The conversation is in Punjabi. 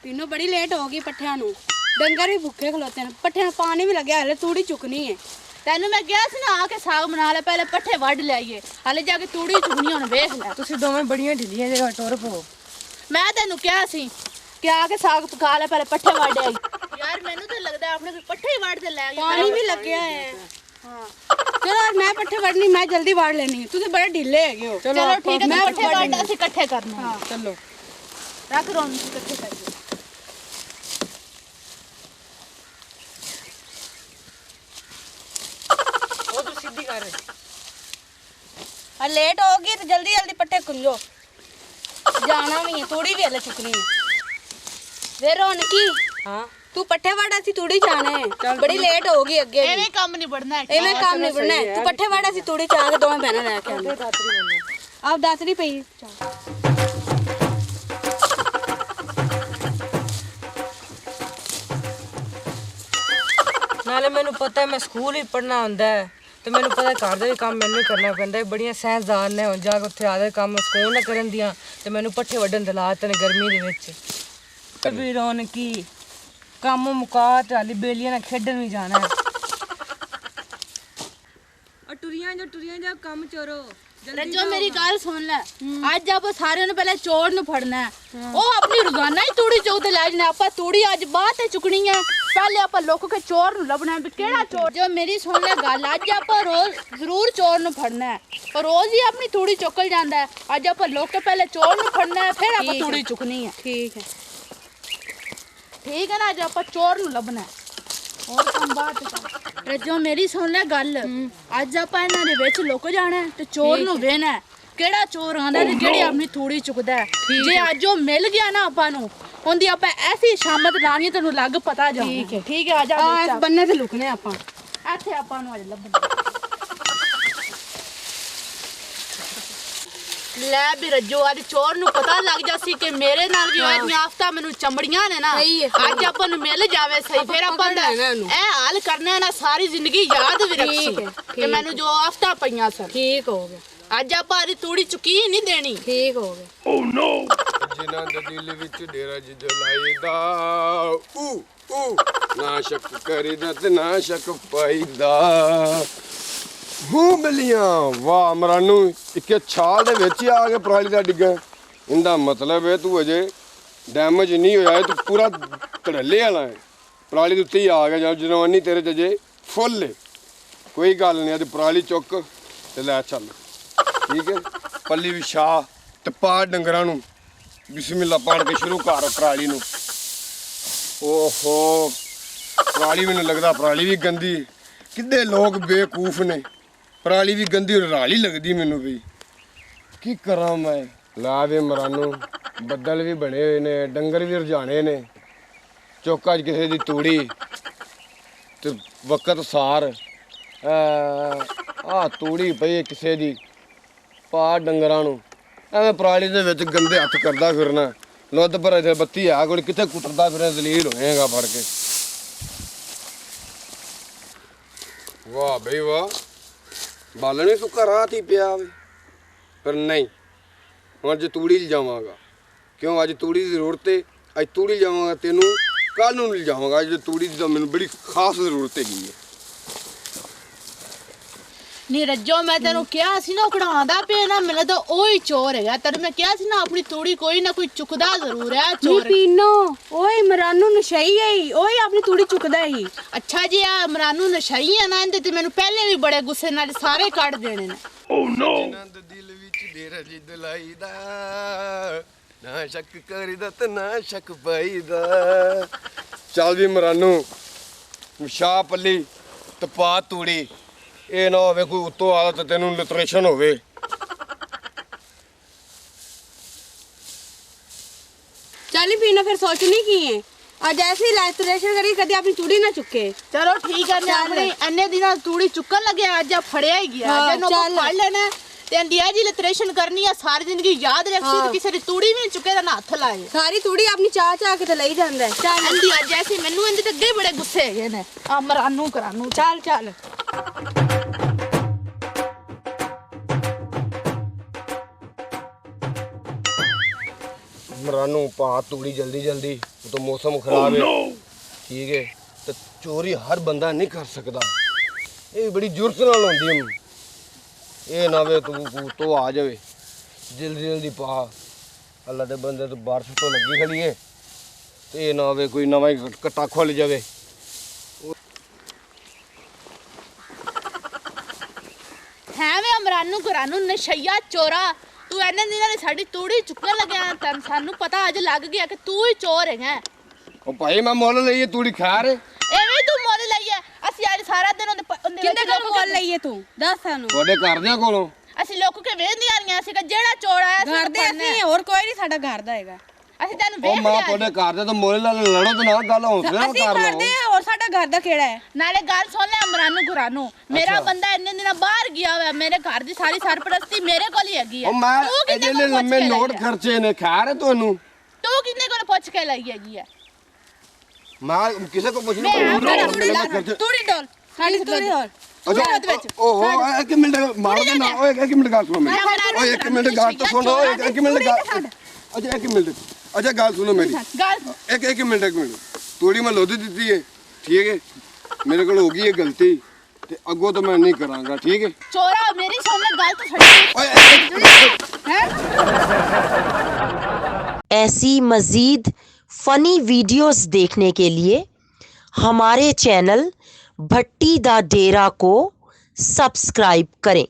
तीनों बड़ी लेट होगी पट्ठियां नूं डंगर भी भुखे खलोते हैं पट्ठियां पानी भी लगे हले तूड़ी चुकनी है तेनू मैं गया सी ना आके साग बना ले पहले पट्ठे वड लियाइए हले जाके तूड़ी चुगनी हुण वेख ले तुसी दोवें बड़ियां ढिलियां जगह टुर पो मैं तेनू क्या सी कि आके साग पका ले पहले पट्ठे वड आई यार मैनू तो लगदा आपने कोई पट्ठे ही वड ते ले गए पानी भी लगे है हां चलो मैं पट्ठे वडनी मैं जल्दी वाड़ लेनी है तुझे बड़े ढीले है हो चलो ठीक है मैं पट्ठे वड ਅਸੀਂ ਇਕੱਠੇ करने हां चलो रख रोन इकट्ठे करिए सीधी कर और लेट होगी तो जल्दी जल्दी पट्ठे कुंजो जाना भी है तूड़ी भी हले चुकनी है वे रौनकी हां तू पट्ठे वाड़ा सी तूड़ी जाना है बड़ी लेट होगी अगे एवें काम नहीं बढ़ना है एवें काम नहीं बढ़ना है तू पट्ठे वाड़ा सी तूड़ी चाह के दोवें बहना लेके आना आप दातरी पई नाले मैनू पता है मैं स्कूल ही पढ़ना हुंदा है ते मैनू पता है घर दे भी काम मैनू ही करना पैंदा है बड़ियां साइंसदान ने हुण जाके उत्थे आदे काम स्कूल ना करन दियां ते मैनू पट्ठे वड्डन दे लात ने गर्मी दे विच कभी रौनकी काम मुका ते हाली बेलियां ना खेडन भी जाना है और टुरियां जा काम चोरो रज्जो मेरी गल सुन ले आज आप सारे ने पहले चोर नु फड़ना है ओ अपनी रोजाना ही तूड़ी चौक ते लै जने आपा तूड़ी आज बात है चुकनी है पहले आपा लोग के चोर नु लभना है केड़ा चोर जो मेरी सुन ले गल आज आपा रोज जरूर चोर नु फड़ना है पर रोज ही अपनी तूड़ी चुकल जांदा है आज आपा लोग के पहले चोर नु फड़ना है फिर आपा तूड़ी चुकनी है ठीक है ना आज आपा चोर नु लभना है और कम बात रज्जो मेरी सुन ले गल आज आपा इन्हां दे विच लुक जाना है ते चोर नु वेना है केड़ा चोर आंदा ते जेड़ी अपनी थूड़ी चुकदा है जे आज ओ मिल गया ना आपा नु ओंदी आपा ऐसी शामत लानी तेनू लग पता जा ठीक है आ जा इस बन्ने ते लुकने आपा ਇੱਥੇ ਆਪਾਂ ਨੂੰ ਅੱਜ ਲੱਭਣਾ ਲੈ ਵੀ ਰੱਜੋ ਅੱਜ ਚੋਰ ਨੂੰ ਪਤਾ ਲੱਗ ਜਾਸੀ ਕਿ ਮੇਰੇ ਨਾਲ ਵੀ ਹੋਇਆ ਆਫਤਾ ਮੈਨੂੰ ਚਮੜੀਆਂ ਨੇ ਨਾ ਅੱਜ ਆਪਾਂ ਨੂੰ ਮਿਲ ਜਾਵੇ ਸਹੀ ਫਿਰ ਆਪਾਂ ਦਾ ਇਹ ਹਾਲ ਕਰਨਾ ਨਾ ਸਾਰੀ ਜ਼ਿੰਦਗੀ ਯਾਦ ਵੀ ਰੱਖੀ ਕਿ ਮੈਨੂੰ ਜੋ ਆਫਤਾ ਪਈਆਂ ਸਨ ठीक हो गया ਅੱਜ ਆਪਾਂ ਦੀ ਤੂੜੀ ਚੁਕੀ ਨਹੀਂ ਦੇਣੀ ठीक हो गया ਓ ਨੋ ਜਿਨ੍ਹਾਂ ਦੇ ਦਿਲ ਵਿੱਚ ਡੇਰਾ ਜਿੱਦ ਲਾਈਦਾ ਊ ਊ ਨਾ ਸ਼ੱਕ ਕਰੀਦਾ ਤੇ ਨਾ ਸ਼ੱਕ ਪਾਈਦਾ ਹੂੰ ਬਲੀਆਂ ਵਾਹ ਮਰਾਨੂ ਇੱਕ ਛਾਲ ਦੇ ਵਿੱਚ ਹੀ ਆ ਕੇ ਪਰਾਲੀ ਦਾ ਡਿੱਗਾ ਇਹਦਾ ਮਤਲਬ ਹੈ ਤੂੰ ਅਜੇ ਡੈਮੇਜ ਨਹੀਂ ਹੋਇਆ ਤੂੰ ਪੂਰਾ ਧੜੱਲੇ ਵਾਲਾ ਹੈ ਪਰਾਲੀ ਦੇ ਉੱਤੇ ਹੀ ਆ ਗਿਆ ਜਾਂ ਜਨਵਾਨੀ ਤੇਰੇ ਚ ਅਜੇ ਫੁੱਲ ਹੈ ਕੋਈ ਗੱਲ ਨਹੀਂ ਤੇ ਪਰਾਲੀ ਚੁੱਕ ਤੇ ਲੈ ਚੱਲ ਠੀਕ ਹੈ ਪੱਲੀ ਵਿਛਾ ਤੇ ਪਾ ਡੰਗਰਾਂ ਨੂੰ ਬਿਸਮਿਲ੍ਲਾ ਪੜ ਕੇ ਸ਼ੁਰੂ ਕਰ ਪਰਾਲੀ ਨੂੰ ਓਹੋ ਪਰਾਲੀ ਮੈਨੂੰ ਲੱਗਦਾ ਪਰਾਲੀ ਵੀ ਗੰਦੀ ਕਿੱਡੇ ਲੋਕ ਬੇਵਕੂਫ ਨੇ ਪਰਾਲੀ ਵੀ ਗੰਦੀ ਰਾਲੀ ਲੱਗਦੀ ਮੈਨੂੰ ਵੀ ਕੀ ਕਰਾਂ ਮੈਂ ਲਾ ਵੇ ਮਰਾਨੂ ਬੱਦਲ ਵੀ ਬਣੇ ਹੋਏ ਨੇ ਡੰਗਰ ਵੀ ਰਜਾਣੇ ਨੇ ਚੌਕਾ 'ਚ ਕਿਸੇ ਦੀ ਤੂੜੀ ਤੇ ਵਕਤ ਸਾਰ ਆ ਤੂੜੀ ਪਈ ਕਿਸੇ ਦੀ ਪਾ ਡੰਗਰਾਂ ਨੂੰ ਐਵੇਂ ਪਰਾਲੀ ਦੇ ਵਿੱਚ ਗੰਦੇ ਹੱਥ ਕਰਦਾ ਫਿਰਨਾ ਲੁੱਧ ਪਰ ਇੱਥੇ ਬੱਤੀ ਆ ਕੋਲ ਕਿੱਥੇ ਕੁੱਟਦਾ ਫਿਰਨਾ ਜ਼ਲੀਲ ਹੋਏਗਾ ਫੜ ਕੇ ਵਾਹ ਬਈ ਵਾਹ ਬਾਲਣ ਵੀ ਸੁੱਕਾ ਰਾਤ ਹੀ ਪਿਆ ਵੇ ਪਰ ਨਹੀਂ ਹੁਣ ਅੱਜ ਤੂੜੀ ਲਿਜਾਵਾਂਗਾ ਕਿਉਂ ਅੱਜ ਤੂੜੀ ਦੀ ਜ਼ਰੂਰਤ ਹੈ ਅੱਜ ਤੂੜੀ ਲਿਜਾਵਾਂਗਾ ਤੈਨੂੰ ਕੱਲ ਨੂੰ ਲਿਜਾਵਾਂਗਾ ਅੱਜ ਤੂੜੀ ਦੀ ਤਾਂ ਮੈਨੂੰ ਬੜੀ ਖਾਸ ਜ਼ਰੂਰਤ ਹੈਗੀ ਹੈ ਨੀ ਰੱਜੋ ਮੈਂ ਤੈਨੂੰ ਕਿਹਾ ਸੀ ਨਾ ਕਢਾਉਂਦਾ ਪਿਆ ਨਾ ਮੈਨੂੰ ਤਾਂ ਉਹੀ ਚੋਰ ਹੈਗਾ ਤੈਨੂੰ ਮੈਂ ਕਿਹਾ ਸੀ ਨਾ ਆਪਣੀ ਤੂੜੀ ਕੋਈ ਨਾ ਕੋਈ ਚੁੱਕਦਾ ਜ਼ਰੂਰ ਹੈ नी ਚੋਰ पीनो ओए इमरानू नशई है ओए अपनी तूड़ी चुकदा ही ਅੱਛਾ ਜੀ ਆ ਇਮਰਾਨੂ ਨਸ਼ਈ ਆ ਨਾ ਇਹਦੇ ਤੇ ਮੈਨੂੰ ਪਹਿਲੇ ਵੀ ਬੜੇ ਗੁੱਸੇ ਨਾਲ ਸਾਰੇ ਕੱਢ ਦੇਣੇ ਨੇ ਜਿਨ੍ਹਾਂ ਦੇ ਦਿਲ ਵਿੱਚ ਡੇਰਾ ਜਿੱਦ ਲਾਈਦਾ ਨਾ ਸ਼ੱਕ ਕਰੀਦਾ ਤੇ ਨਾ ਸ਼ੱਕ ਪਾਈਦਾ ਚੱਲ ਵੀ ਮਰਾਨੂ ਸ਼ਾਹ ਪੱਲੀ ਤੇ ਪਾ ਤੂੜੀ ਇਹ ਨਾ ਹੋਵੇ ਕੋਈ ਉੱਤੋਂ ਆਦਾ ਤੇ ਤੈਨੂੰ ਲਿਟਰੇਸ਼ਨ ਹੋਵੇ चल ही पीना फिर सोचनी की है आज ऐसे ही लाइट्रेशन करी कभी अपनी तूड़ी ना चुके ਚਲੋ ਠੀਕ ਹੈ ਮੈਂ ਆਪਣੀ ਇੰਨੇ ਦਿਨਾਂ ਤੂੜੀ ਚੁੱਕਣ ਲੱਗਿਆ ਅੱਜ ਆ ਫੜਿਆ ਹੀ ਗਿਆ ਹਾਂ, ਅੱਜ ਨੂੰ ਚੱਲ। ਫੜ ਲੈਣਾ ਤੇ ਅੰਡੀਆ ਜੀ ਲਿਟਰੇਸ਼ਨ ਕਰਨੀ ਆ ਸਾਰੀ ਜ਼ਿੰਦਗੀ ਯਾਦ ਰੱਖੀ ਤੇ ਕਿਸੇ ਦੀ ਤੂੜੀ ਵੀ ਨੀ ਚੁੱਕੇ ਦਾ ਨਾ ਹੱਥ ਲਾਏ सारी तूड़ी अपनी चाह चाह के तो ले जांदा है चल ਅੰਡੀਆ ਜੈਸੀ ਮੈਨੂੰ ਇਹਦੇ ਤੇ ਅੱਗੇ ਬੜੇ ਗੁੱਸੇ ਹੈਗੇ ਨੇ ਆ ਮਰਾਨੂ ਕਰਾਨੂ चल चल मरानू पा तूड़ी जल्दी जल्दी, वो तो मौसम खराब है, ठीक है। तो चोरी हर बंदा नहीं कर सकता, ये बड़ी जुर्त नाल होंदी है। ये ना वे तू आ जावे जल्दी जल्दी पा, अल्लाह दे बंदे तो बारिश तो लगी खड़ी है, तो ये ना वे कोई नवा ही कट्टा खुल जावे। है वे अमरानू घरानू नशैया चोरा, तू इन्ने दिनां दी साडी तूड़ी चुकन लगया, तन सानू पता अज लग गया कि तू ही चोर है। ओ भाई मैं मोल लईए तूड़ी खैर एवें तू मोल लईए, ਅਸੀਂ ਅੱਜ ਸਾਰਾ ਦਿਨ ਉਹਦੇ ਕਿੰਨੇ ਕੋਲ ਬੋਲ ਲਈਏ ਤੂੰ ਦੱਸ ਸਾਨੂੰ। ਤੁਹਾਡੇ ਘਰਦਿਆਂ ਕੋਲੋਂ ਅਸੀਂ ਲੋਕ ਕੇ ਵੇਖਦੀਆਂ ਰਹੀਆਂ ਸੀ ਕਿ ਜਿਹੜਾ ਚੋਰ ਆਇਆ ਸੀ ਘਰ ਦੇ ਅਸੀਂ ਹੋਰ ਕੋਈ ਨਹੀਂ ਸਾਡਾ ਘਰ ਦਾ ਹੈਗਾ। ਅਸੀਂ ਤੈਨੂੰ ਉਹ ਵੇਖ ਮਾਂ ਲਿਆ ਤੁਹਾਡੇ ਘਰ ਦੇ ਤਾਂ ਮੋਲ ਨਾਲ ਲੜੋ ਤੇ ਨਾ ਗੱਲ ਹੌਸਲੇ ਨਾਲ ਅਸੀਂ ਕਰ ਕਰਦੇ ਲਓ। ਆ ਹੋਰ ਸਾਡਾ ਘਰ ਦਾ ਕਿਹੜਾ ਹੈ। ਨਾਲੇ ਗੱਲ ਸੁਣ ਲੈ ਅਮਰਾਨੂ ਘਰਾਨੂ, ਮੇਰਾ ਬੰਦਾ ਇੰਨੇ ਦਿਨਾਂ ਬਾਹਰ ਗਿਆ ਹੋਇਆ, ਮੇਰੇ ਘਰ ਦੀ ਸਾਰੀ ਸਰਪ੍ਰਸਤੀ ਮੇਰੇ ਕੋਲ ਹੀ ਹੈਗੀ ਹੈ। ਉਹ ਮੈਂ ਇਹਦੇ ਲਈ ਲੰਮੇ ਨੋਟ ਖਰਚੇ ਨੇ, ਖੈਰ ਹੈ ਤੁਹਾਨੂੰ। ਤੂੰ ਕਿੰਨੇ ਕੋਲ ਪੁੱਛ ਕੇ ਲਈ ਹੈਗੀ ਹੈ? ਮੈਂ ਕਿਸੇ ਕੋ ਪੁੱਛ ਮੈਂ ਆਪ ਨਹੀਂ ਤੂੜੀ ਡੋਲ ਸਾਡੀ ਤੂੜੀ ਹੋਰ ਓਹੋ ਇੱਕ ਮਿੰਟ ਮਾਰ ਦੇ ਨਾ, ਓਏ ਇੱਕ ਮਿੰਟ ਗੱਲ ਸੁਣੋ ਮੇਰੀ, ਓਏ ਇੱਕ ਮਿੰਟ ਗੱਲ ਤਾਂ ਸੁਣੋ, ਇੱਕ ਮਿੰਟ ਗੱਲ, ਅੱਛਾ ਇੱਕ ਮਿੰਟ, ਅੱਛਾ ਗੱਲ ਸੁਣੋ ਮੇਰੀ, ਗੱਲ ਇੱਕ ਮਿੰਟ ਤੂੜੀ ਮੈਂ ਲੋਧ ਦਿੱਤੀ ਹੈ, ਠੀਕ ਹੈ, ਮੇਰੇ ਕੋਲ ਹੋ ਗਈ ਹੈ ਗਲਤੀ, ਤੇ ਅੱਗੋਂ ਤਾਂ ਮੈਂ ਨਹੀਂ ਕਰਾਂਗਾ, ਠੀਕ ਹੈ। ਚੋਰਾ ਮੇਰੀ ਸੁਣ ਲੈ ਗੱਲ ਤਾਂ ਛੱਡ। ਓਏ ऐसी मज़ीद फ़नी वीडियोस देखने के लिए हमारे चैनल भट्टी दा डेरा को सब्सक्राइब करें।